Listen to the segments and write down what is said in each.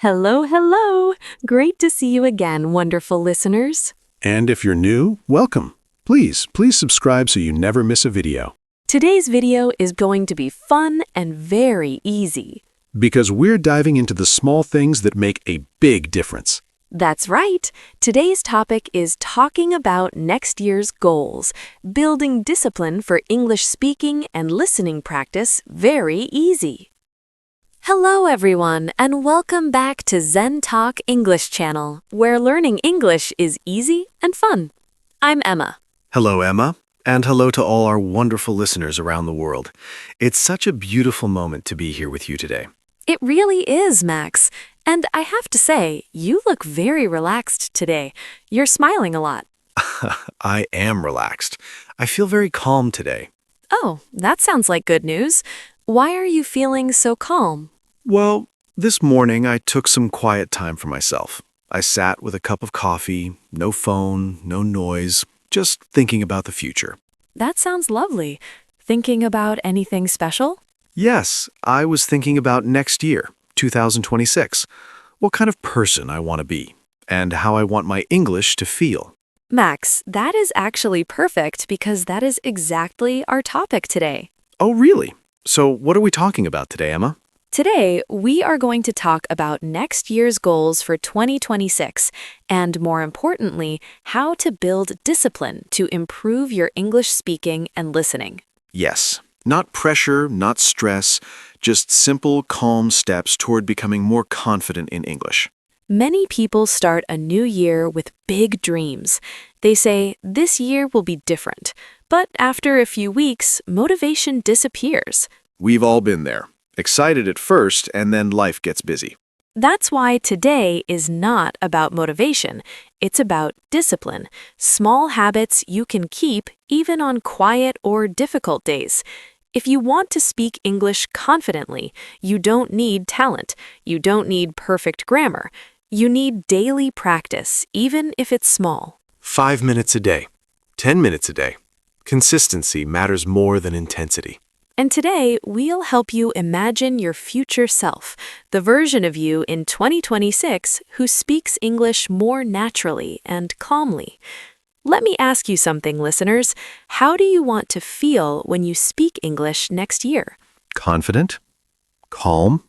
Hello, hello! Great to see you again, wonderful listeners. And if you're new, welcome. Please subscribe so you never miss a video. Today's video is going to be fun and very easy. Because we're diving into the small things that make a big difference. That's right. Today's topic is talking about next year's goals, building discipline for English speaking and listening practice very easy. Hello everyone, and welcome back to Zen Talk English channel, where learning English is easy and fun. I'm Emma. Hello, Emma, and hello to all our wonderful listeners around the world. It's such a beautiful moment to be here with you today. It really is, Max. And I have to say, you look very relaxed today. You're smiling a lot. I am relaxed. I feel very calm today. Oh, that sounds like good news. Why are you feeling so calm? Well, this morning I took some quiet time for myself. I sat with a cup of coffee, no phone, no noise, just thinking about the future. That sounds lovely. Thinking about anything special? Yes, I was thinking about next year, 2026, what kind of person I want to be, and how I want my English to feel. Max, that is actually perfect because that is exactly our topic today. Oh, really? So what are we talking about today, Emma? Today, we are going to talk about next year's goals for 2026 and, more importantly, how to build discipline to improve your English speaking and listening. Yes. Not pressure, not stress, just simple, calm steps toward becoming more confident in English. Many people start a new year with big dreams. They say, this year will be different. But after a few weeks, motivation disappears. We've all been there. Excited at first, and then life gets busy. That's why today is not about motivation. It's about discipline, small habits you can keep even on quiet or difficult days. If you want to speak English confidently, you don't need talent. You don't need perfect grammar. You need daily practice, even if it's small. 5 minutes a day. 10 minutes a day. Consistency matters more than intensity. And today, we'll help you imagine your future self, the version of you in 2026 who speaks English more naturally and calmly. Let me ask you something, listeners. How do you want to feel when you speak English next year? Confident? Calm?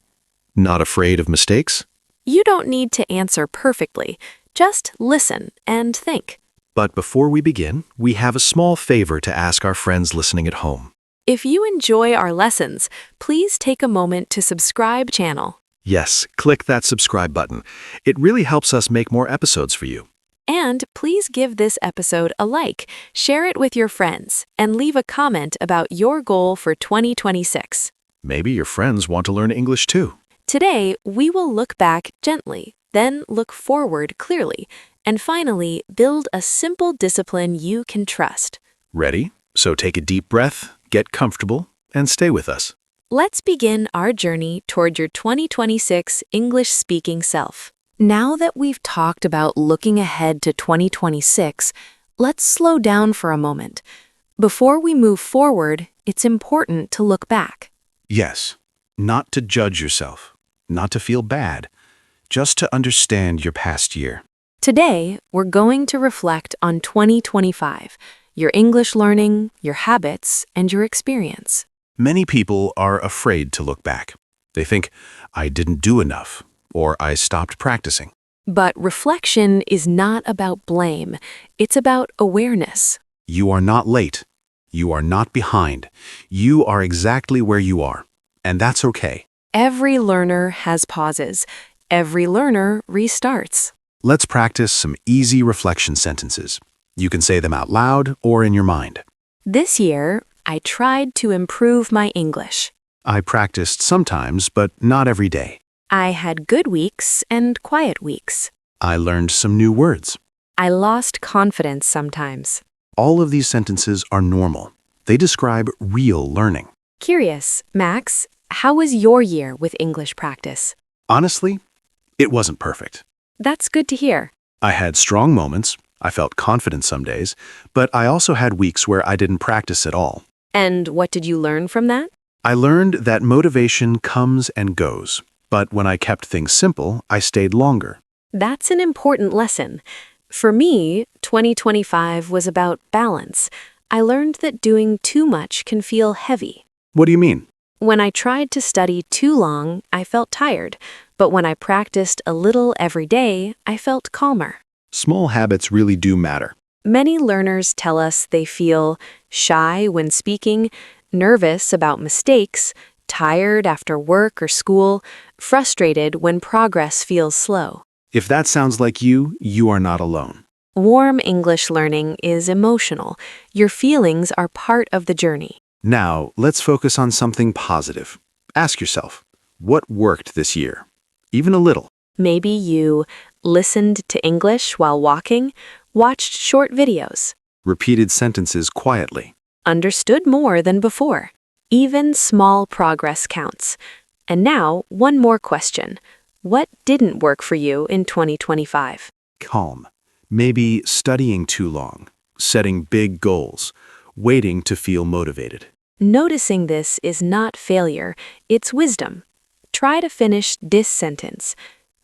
Not afraid of mistakes? You don't need to answer perfectly. Just listen and think. But before we begin, we have a small favor to ask our friends listening at home. If you enjoy our lessons, please take a moment to subscribe channel. Yes, click that subscribe button. It really helps us make more episodes for you. And please give this episode a like, share it with your friends, and leave a comment about your goal for 2026. Maybe your friends want to learn English too. Today, we will look back gently, then look forward clearly, and finally, build a simple discipline you can trust. Ready? So take a deep breath, get comfortable, and stay with us. Let's begin our journey toward your 2026 English-speaking self. Now that we've talked about looking ahead to 2026, let's slow down for a moment. Before we move forward, it's important to look back. Yes, not to judge yourself, not to feel bad, just to understand your past year. Today, we're going to reflect on 2025, your English learning, your habits, and your experience. Many people are afraid to look back. They think, I didn't do enough, or I stopped practicing. But reflection is not about blame. It's about awareness. You are not late. You are not behind. You are exactly where you are, and that's okay. Every learner has pauses. Every learner restarts. Let's practice some easy reflection sentences. You can say them out loud or in your mind. This year, I tried to improve my English. I practiced sometimes, but not every day. I had good weeks and quiet weeks. I learned some new words. I lost confidence sometimes. All of these sentences are normal. They describe real learning. Curious, Max, how was your year with English practice? Honestly, it wasn't perfect. That's good to hear. I had strong moments. I felt confident some days, but I also had weeks where I didn't practice at all. And what did you learn from that? I learned that motivation comes and goes. But when I kept things simple, I stayed longer. That's an important lesson. For me, 2025 was about balance. I learned that doing too much can feel heavy. What do you mean? When I tried to study too long, I felt tired, but when I practiced a little every day, I felt calmer. Small habits really do matter. Many learners tell us they feel shy when speaking, nervous about mistakes, tired after work or school, frustrated when progress feels slow. If that sounds like you are not alone. Warm English learning is emotional. Your feelings are part of the journey. Now, let's focus on something positive. Ask yourself, what worked this year? Even a little. Maybe you listened to English while walking, watched short videos, Repeated sentences quietly. understood more than before. Even small progress counts. And now, one more question. What didn't work for you in 2025? Calm. Maybe studying too long. Setting big goals. Waiting to feel motivated. Noticing this is not failure, it's wisdom. Try to finish this sentence.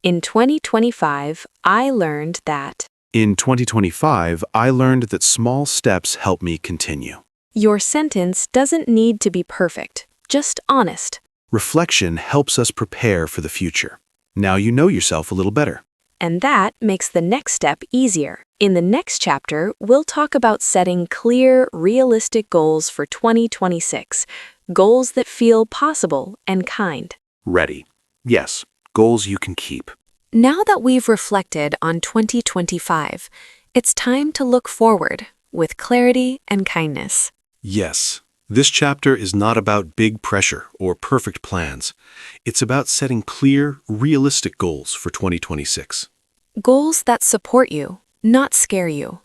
In 2025, I learned that. In 2025, I learned that small steps help me continue. Your sentence doesn't need to be perfect, just honest. Reflection helps us prepare for the future. Now you know yourself a little better. And that makes the next step easier. In the next chapter, we'll talk about setting clear, realistic goals for 2026, goals that feel possible and kind. Ready. Yes, goals you can keep. Now that we've reflected on 2025, it's time to look forward with clarity and kindness. Yes, this chapter is not about big pressure or perfect plans. It's about setting clear, realistic goals for 2026. Goals that support you, not scare you.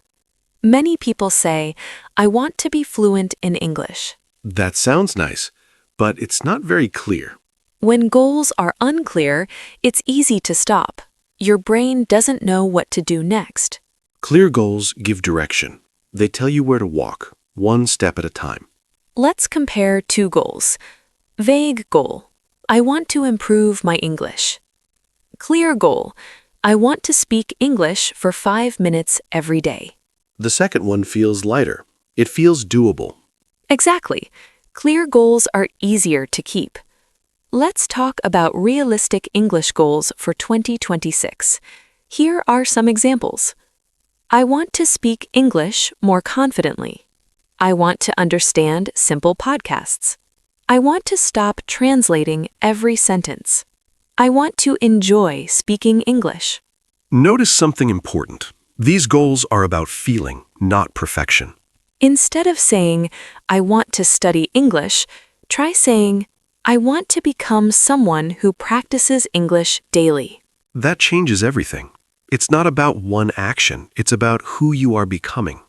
Many people say, I want to be fluent in English. That sounds nice, but it's not very clear. When goals are unclear, it's easy to stop. Your brain doesn't know what to do next. Clear goals give direction. They tell you where to walk, one step at a time. Let's compare two goals. Vague goal. I want to improve my English. Clear goal. I want to speak English for 5 minutes every day. The second one feels lighter. It feels doable. Exactly. Clear goals are easier to keep. Let's talk about realistic English goals for 2026. Here are some examples. I want to speak English more confidently. I want to understand simple podcasts. I want to stop translating every sentence. I want to enjoy speaking English. Notice something important. These goals are about feeling, not perfection. Instead of saying, I want to study English, try saying, I want to become someone who practices English daily. That changes everything. It's not about one action. It's about who you are becoming.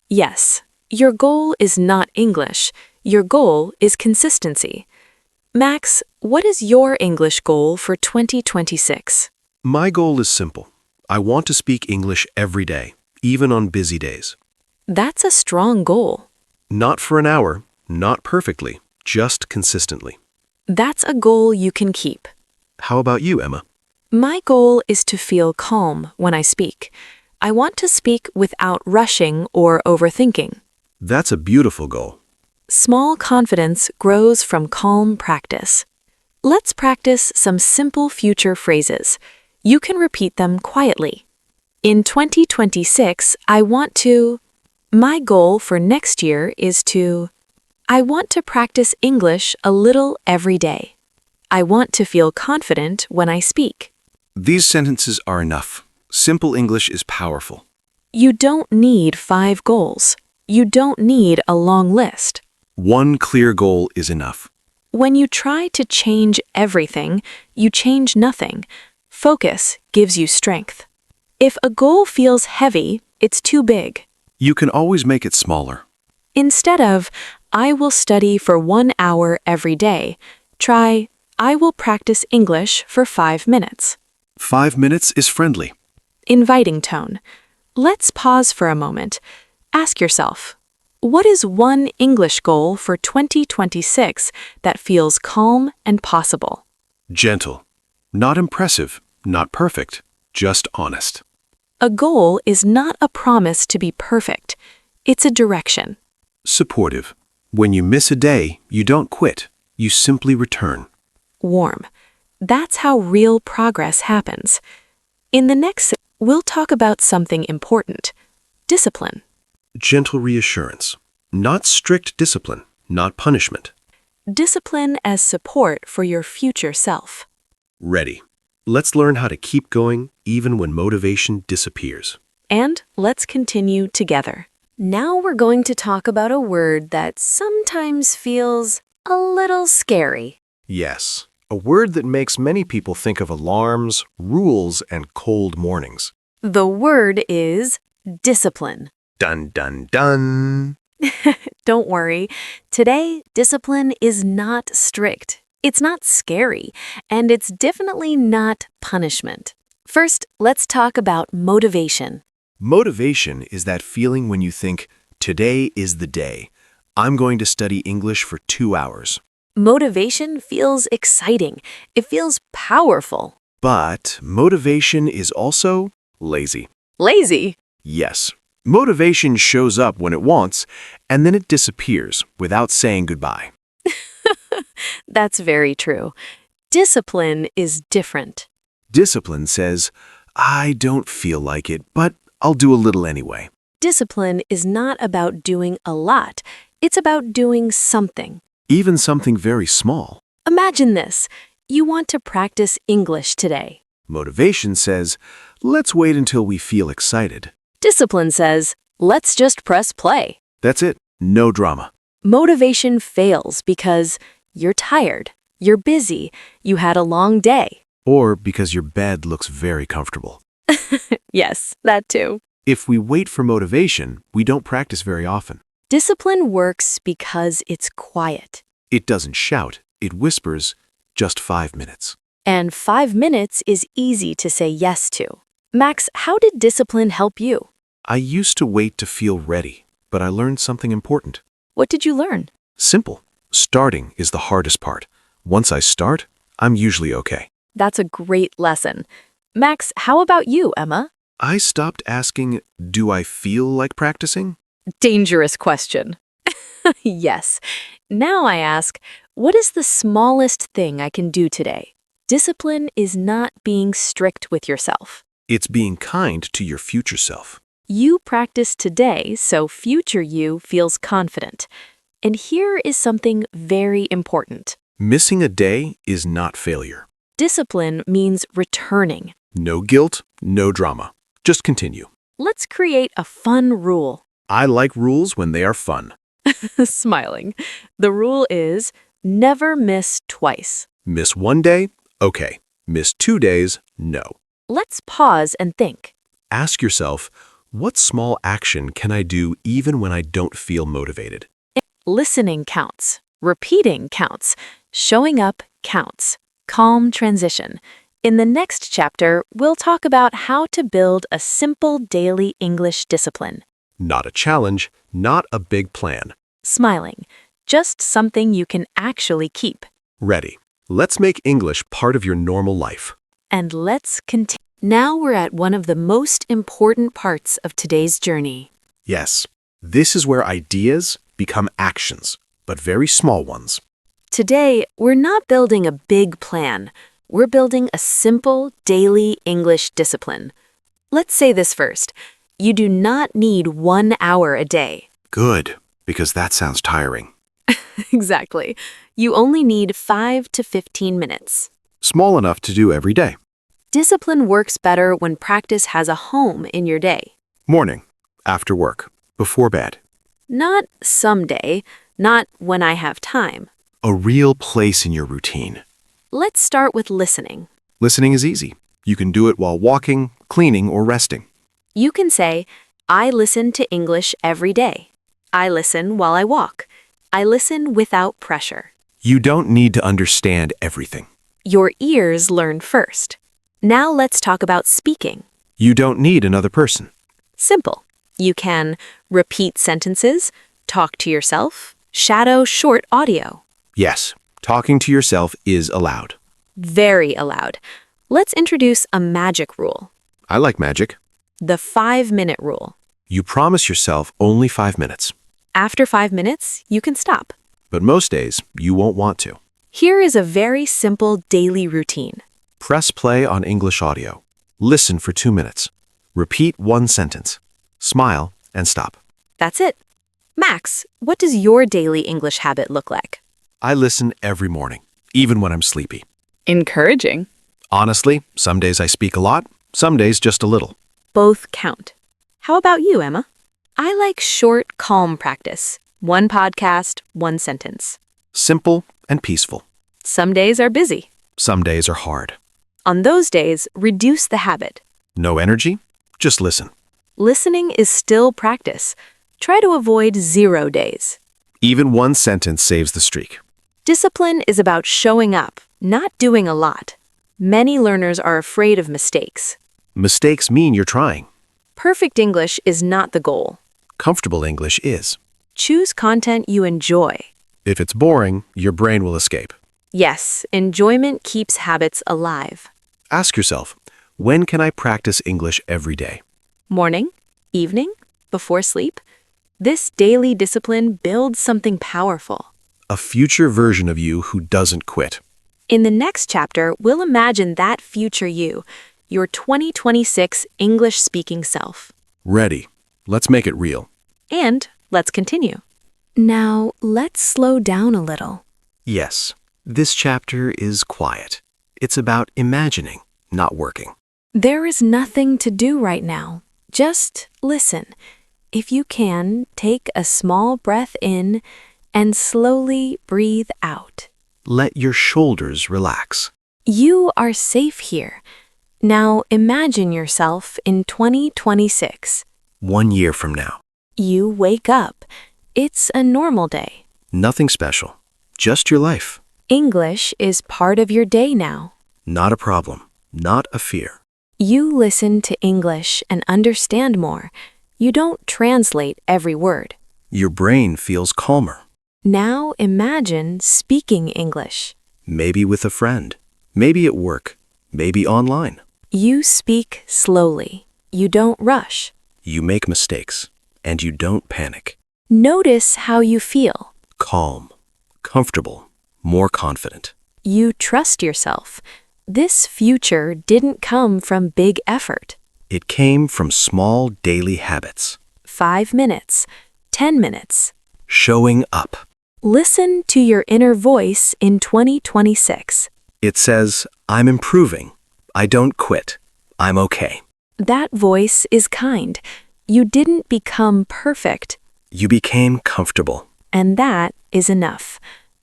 Yes, your goal is not English. Your goal is consistency. Max, what is your English goal for 2026? My goal is simple. I want to speak English every day, even on busy days. That's a strong goal. Not for an hour, not perfectly, just consistently. That's a goal you can keep. How about you, Emma? My goal is to feel calm when I speak. I want to speak without rushing or overthinking. That's a beautiful goal. Small confidence grows from calm practice. Let's practice some simple future phrases. You can repeat them quietly. In 2026, I want to. My goal for next year is to. I want to practice English a little every day. I want to feel confident when I speak. These sentences are enough. Simple English is powerful. You don't need 5 goals. You don't need a long list. One clear goal is enough. When you try to change everything, you change nothing. Focus gives you strength. If a goal feels heavy, it's too big. You can always make it smaller. Instead of, I will study for 1 hour every day, try, I will practice English for 5 minutes. 5 minutes is friendly. Inviting tone. Let's pause for a moment. Ask yourself, what is one English goal for 2026 that feels calm and possible? Gentle. Not impressive, not perfect, just honest. A goal is not a promise to be perfect. It's a direction. Supportive. When you miss a day, you don't quit. You simply return. Warm. That's how real progress happens. In the next, we'll talk about something important. Discipline. Gentle reassurance. Not strict discipline, not punishment. Discipline as support for your future self. Ready. Let's learn how to keep going even when motivation disappears. And let's continue together. Now we're going to talk about a word that sometimes feels a little scary. Yes, a word that makes many people think of alarms, rules, and cold mornings. The word is discipline. Dun, dun, dun. Don't worry. Today, discipline is not strict. It's not scary, and it's definitely not punishment. First, let's talk about motivation. Motivation is that feeling when you think, today is the day. I'm going to study English for 2 hours. Motivation feels exciting. It feels powerful. But motivation is also lazy. Lazy. Yes, motivation shows up when it wants, and then it disappears without saying goodbye. That's very true. Discipline is different. Discipline says, I don't feel like it, but I'll do a little anyway. Discipline is not about doing a lot. It's about doing something. Even something very small. Imagine this. You want to practice English today. Motivation says, let's wait until we feel excited. Discipline says, let's just press play. That's it. No drama. Motivation fails because you're tired, you're busy, you had a long day. Or because your bed looks very comfortable. Yes, that too. If we wait for motivation, we don't practice very often. Discipline works because it's quiet. It doesn't shout. It whispers, just 5 minutes. And 5 minutes is easy to say yes to. Max, how did discipline help you? I used to wait to feel ready, but I learned something important. What did you learn? Simple. Starting is the hardest part. Once I start, I'm usually okay. That's a great lesson. Max, how about you, Emma? I stopped asking, do I feel like practicing? Dangerous question. Yes. Now I ask, what is the smallest thing I can do today? Discipline is not being strict with yourself. It's being kind to your future self. You practice today so future you feels confident. And here is something very important. Missing a day is not failure. Discipline means returning. No guilt, no drama. Just continue. Let's create a fun rule. I like rules when they are fun. Smiling. The rule is never miss twice. Miss 1 day? Okay. Miss 2 days? No. Let's pause and think. Ask yourself, what small action can I do even when I don't feel motivated? Listening counts. Repeating counts. Showing up counts. Calm transition. In the next chapter, we'll talk about how to build a simple daily English discipline. Not a challenge, not a big plan. Smiling. Just something you can actually keep. Ready. Let's make English part of your normal life. And let's continue. Now we're at one of the most important parts of today's journey. Yes, this is where ideas become actions, but very small ones. Today, we're not building a big plan. We're building a simple, daily English discipline. Let's say this first. You do not need 1 hour a day. Good, because that sounds tiring. Exactly. You only need 5 to 15 minutes. Small enough to do every day. Discipline works better when practice has a home in your day. Morning, after work, before bed. Not someday, not when I have time. A real place in your routine. Let's start with listening. Listening is easy. You can do it while walking, cleaning, or resting. You can say, I listen to English every day. I listen while I walk. I listen without pressure. You don't need to understand everything. Your ears learn first. Now let's talk about speaking. You don't need another person. Simple. You can repeat sentences, talk to yourself, shadow short audio. Yes, talking to yourself is allowed. Very allowed. Let's introduce a magic rule, I like magic. the 5-minute rule. You promise yourself only 5 minutes. After 5 minutes, you can stop. But most days, you won't want to. Here is a very simple daily routine. Press play on English audio. Listen for 2 minutes. Repeat one sentence. Smile and stop. That's it. Max, what does your daily English habit look like? I listen every morning, even when I'm sleepy. Encouraging. Honestly, some days I speak a lot, some days just a little. Both count. How about you, Emma? I like short, calm practice. One podcast, one sentence. Simple and peaceful. Some days are busy. Some days are hard. On those days, reduce the habit. No energy? Just listen. Listening is still practice. Try to avoid 0 days. Even one sentence saves the streak. Discipline is about showing up, not doing a lot. Many learners are afraid of mistakes. Mistakes mean you're trying. Perfect English is not the goal. Comfortable English is. Choose content you enjoy. If it's boring, your brain will escape. Yes, enjoyment keeps habits alive. Ask yourself, when can I practice English every day? Morning, evening, before sleep. This daily discipline builds something powerful. A future version of you who doesn't quit. In the next chapter, we'll imagine that future you, your 2026 English-speaking self. Ready. Let's make it real. And let's continue. Now, let's slow down a little. Yes, this chapter is quiet. It's about imagining, not working. There is nothing to do right now. Just listen. If you can, take a small breath in and slowly breathe out. Let your shoulders relax. You are safe here. Now imagine yourself in 2026. 1 year from now. You wake up. It's a normal day. Nothing special. Just your life. English is part of your day now. Not a problem. Not a fear. You listen to English and understand more. You don't translate every word. Your brain feels calmer. Now imagine speaking English. Maybe with a friend. Maybe at work. Maybe online. You speak slowly. You don't rush. You make mistakes. And you don't panic. Notice how you feel. Calm. Comfortable. More confident. You trust yourself. This future didn't come from big effort. It came from small daily habits. 5 minutes, 10 minutes. Showing up. Listen to your inner voice in 2026. It says, I'm improving. I don't quit. I'm okay. That voice is kind. You didn't become perfect, You became comfortable. and that is enough.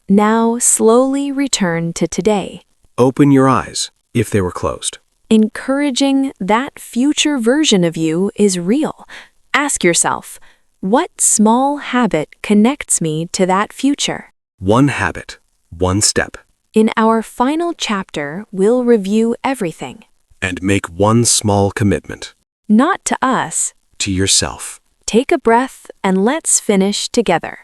Now slowly return to today, Open your eyes, if they were closed. encouraging that future version of you is real. Ask yourself, what small habit connects me to that future? One habit, one step. In our final chapter, we'll review everything. And make one small commitment Not to us. to yourself. Take a breath and let's finish together.